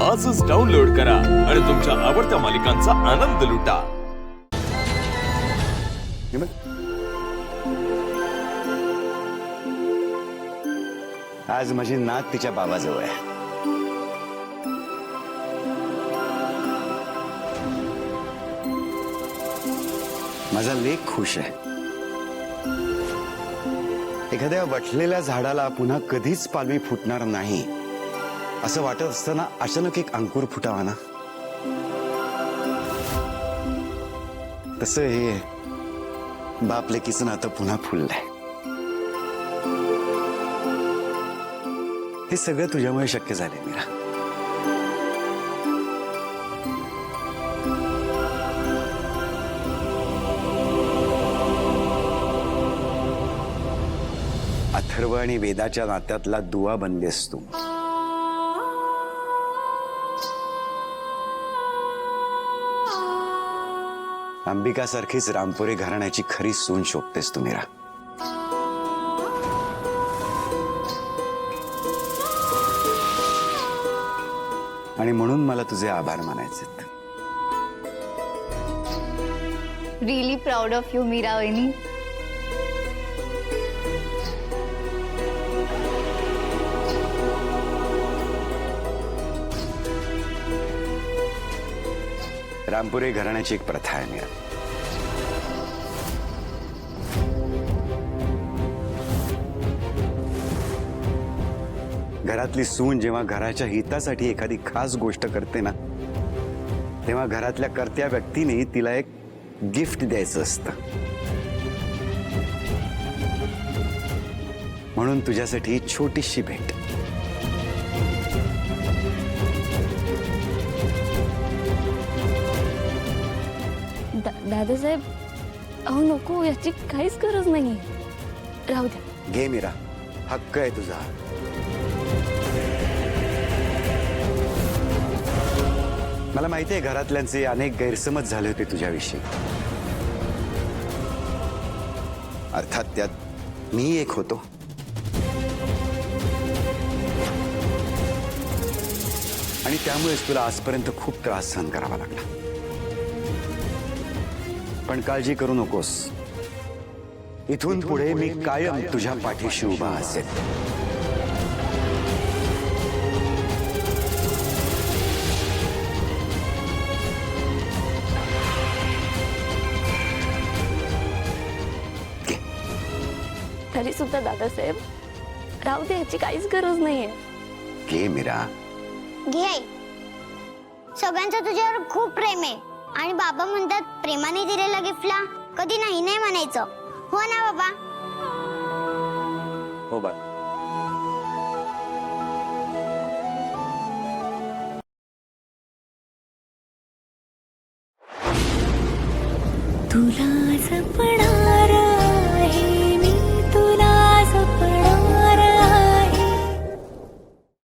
आजच डाउनलोड करा आणि तुमच्या आवडत्या मालिकांचा आनंद लुटा। आज माझी नात तिच्या बाबाजवळ आहे। माझा लेक खुश आहे। एखाद्या वटलेल्या झाडाला पुन्हा कधीच पालवी फुटणार नाही असं वाटत असताना अचानक एक अंकुर फुटावा ना, तसं हे बाप लेकीचं नातं पुन्हा फुललंय। हे सगळं तुझ्यामुळे शक्य झाले मीरा। अथर्व आणि वेदाच्या नात्यातला दुवा बनलेस तू। अंबिका सारखीच रामपुरे घराण्याची खरी सून शोभतेस तू मीरा। आणि म्हणून मला तुझे आभार मानायचे। Really proud of you Meera वहिनी। रामपुरे घराण्याची एक प्रथा आहे मीरा। घरातली सून जेव्हा घराच्या हितासाठी एखादी खास गोष्ट करते ना, तेव्हा घरातल्या कर्त्या व्यक्तीने तिला एक गिफ्ट द्यायचं असतं। म्हणून तुझ्यासाठी छोटीशी भेट। दादासाहेब, अहो नको, याची काहीच गरज नाही, राहू द्या। घे मीरा, हक्क आहे तुझा। मला माहिती आहे घरातल्यांचे अनेक गैरसमज झाले होते तुझ्याविषयी। अर्थात त्यात मी एक होतो। आणि त्यामुळेच तुला आजपर्यंत खूप त्रास सहन करावा लागला। पण काळजी करू नकोस, इथून पुढे मी कायम तुझ्या पाठीशी उभा असेल। तरी सुद्धा दादासाहेब, राहू दे, याची काहीच गरज नाहीये। घे मीरा, घे आई। सगळ्यांचं तुझ्यावर खूप प्रेम आहे आणि बाबा म्हणतात प्रेमाने दिलेल्या गिफ्टला कधी नाही नाही म्हणायचं। हो ना बाबा? हो बा। तुला जपणार